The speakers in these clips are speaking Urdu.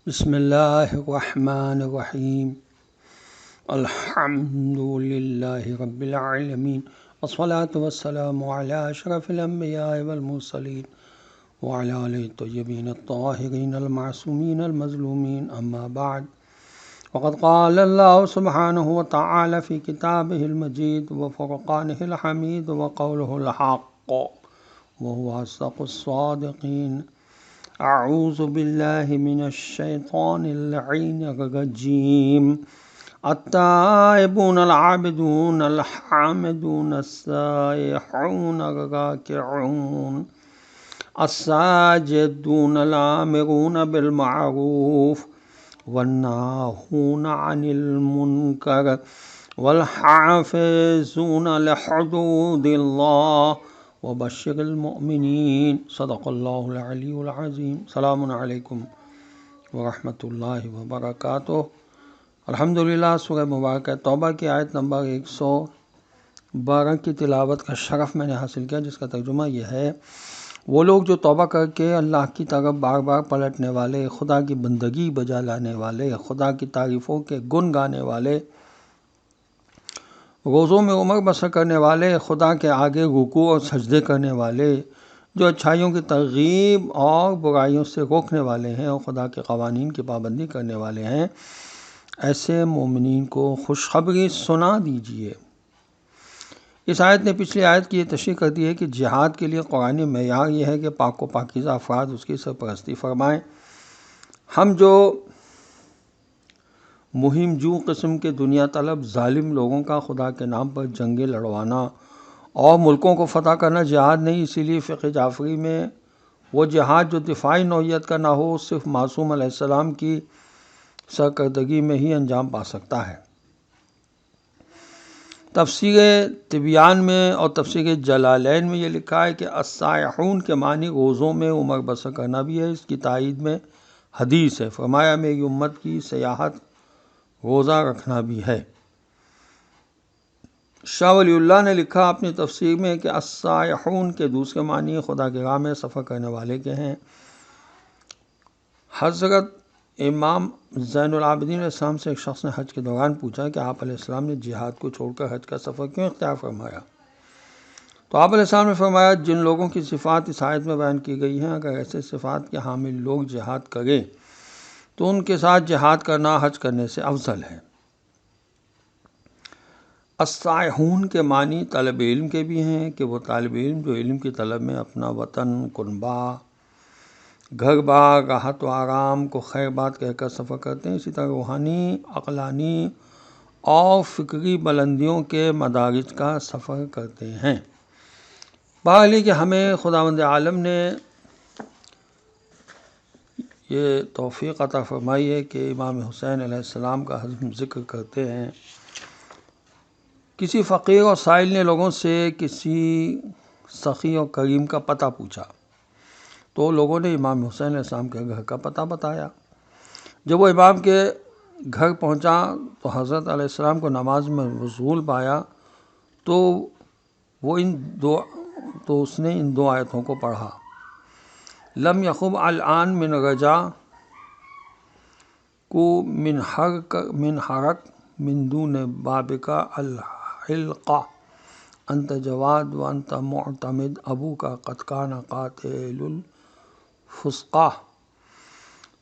بسم اللہ الرحمن الرحیم الحمد للہ رب العالمین والصلاة والسلام علی اشرف الانبیاء والمرسلین وعلی آلہ الطیبین الطاہرین المعصومین المظلومین اما بعد وقد قال اللہ سبحانہ وتعالی فی کتابہ المجید وفرقانہ الحمید وقولہ الحق وهو أصدق الصادقين. أعوذ بالله من الشيطان اللعين الرجيم. التائبون العابدون الحامدون السائحون الراكعون الساجدون الآمرون بالمعروف والناهون عن المنكر والحافظون لحدود الله وبشر المؤمنین. صدق اللہ العلی العظیم. السلام علیکم ورحمۃ اللہ وبرکاتہ. الحمدللہ سورہ مبارکہ توبہ کی آیت نمبر 112 کی تلاوت کا شرف میں نے حاصل کیا، جس کا ترجمہ یہ ہے: وہ لوگ جو توبہ کر کے اللہ کی طرف بار بار پلٹنے والے، خدا کی بندگی بجا لانے والے، خدا کی تعریفوں کے گن گانے والے، روزوں میں عمر بسر کرنے والے، خدا کے آگے رکوع اور سجدے کرنے والے، جو اچھائیوں کی ترغیب اور برائیوں سے روکنے والے ہیں اور خدا کے قوانین کی پابندی کرنے والے ہیں، ایسے مومنین کو خوشخبری سنا دیجیے. اس آیت نے پچھلی آیت کی یہ تشریح کر دی ہے کہ جہاد کے لیے قرآنی معیار یہ ہے کہ پاک و پاکیزہ افراد اس کی سرپرستی فرمائیں. ہم جو مہم جو قسم کے دنیا طلب ظالم لوگوں کا خدا کے نام پر جنگیں لڑوانا اور ملکوں کو فتح کرنا جہاد نہیں. اسی لیے فقہ جعفری میں وہ جہاد جو دفاعی نوعیت کا نہ ہو، صرف معصوم علیہ السلام کی سرکردگی میں ہی انجام پا سکتا ہے. تفسیر تبیان میں اور تفسیر جلالین میں یہ لکھا ہے کہ السائحون کے معنی روزوں میں عمر بسر کرنا بھی ہے. اس کی تائید میں حدیث ہے، فرمایا میری امت کی سیاحت روزہ رکھنا بھی ہے. شاہ ولی اللہ نے لکھا اپنی تفسیر میں کہ السائحون کے دوسرے معنی خدا کی راہ میں سفر کرنے والے کے ہیں. حضرت امام زین العابدین علیہ السلام سے ایک شخص نے حج کے دوران پوچھا کہ آپ علیہ السلام نے جہاد کو چھوڑ کر حج کا سفر کیوں اختیار فرمایا؟ تو آپ علیہ السلام نے فرمایا، جن لوگوں کی صفات اس آیت میں بیان کی گئی ہیں، اگر ایسے صفات کے حامل لوگ جہاد کریں تو ان کے ساتھ جہاد کرنا حج کرنے سے افضل ہے. السائحون کے معنی طالب علم کے بھی ہیں کہ وہ طالب علم جو علم کی طلب میں اپنا وطن، کنبہ، گھر بار، راحت و آرام کو خیر بات کہہ کر سفر کرتے ہیں. اسی طرح روحانی، عقلانی اور فکری بلندیوں کے مدارج کا سفر کرتے ہیں. بہرحال کہ ہمیں خداوند عالم نے یہ توفیق عطا فرمائی ہے کہ امام حسین علیہ السلام کا ہم ذکر کرتے ہیں. کسی فقیر اور سائل نے لوگوں سے کسی سخی اور کریم کا پتہ پوچھا تو لوگوں نے امام حسین علیہ السلام کے گھر کا پتہ بتایا. جب وہ امام کے گھر پہنچا تو حضرت علیہ السلام کو نماز میں مشغول پایا تو اس نے ان دو آیتوں کو پڑھا: لم یخب الآن من رجا کو من حرک من دون بابکا الحلقہ انت جواد و انت معتمد ابو کا قد کان قاتل الفسقہ.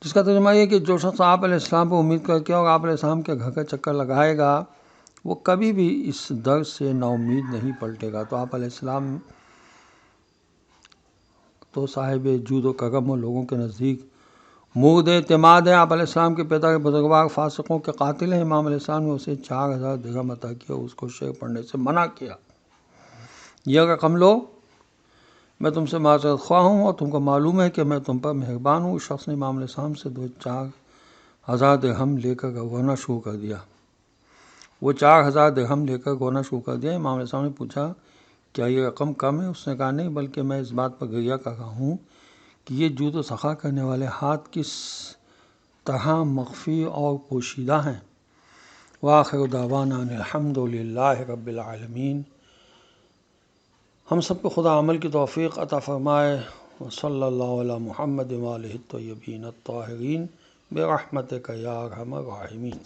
جس کا ترجمہ یہ کہ جو شخص آپ علیہ السلام پر امید کر کے اور آپ علیہ السلام کے گھر کا چکر لگائے گا وہ کبھی بھی اس در سے نا امید نہیں پلٹے گا. تو آپ علیہ السلام تو صاحب جود و کرم اور لوگوں کے نزدیک مورد اعتماد ہیں. آپ علیہ السلام کے پتا کے بزرگوار فاسقوں کے قاتل ہیں. امام علیہ السلام نے اسے 4000 درہم عطا کیا اور اس کو شعر پڑھنے سے منع کیا. یہ رقم لو، میں تم سے معذرت خواہ ہوں اور تم کو معلوم ہے کہ میں تم پر مہربان ہوں. اس شخص نے امام علیہ السلام سے 4000 درہم لے کر رونا شروع کر دیا. وہ 4000 درہم لے کر رونا شروع کر دیا. امام علیہ السلام نے پوچھا کیا یہ رقم کم ہے؟ اس نے کہا نہیں، بلکہ میں اس بات پر گریہ کر رہا ہوں کہ یہ جود و سخا کرنے والے ہاتھ کس طرح مخفی اور پوشیدہ ہیں. وآخر دعوانا ان الحمد للہ رب العالمین. ہم سب کو خدا عمل کی توفیق عطا فرمائے. صلی اللہ علی محمد وآلہ الطیبین الطاہرین. برحمتک یا ارحم الراحمین۔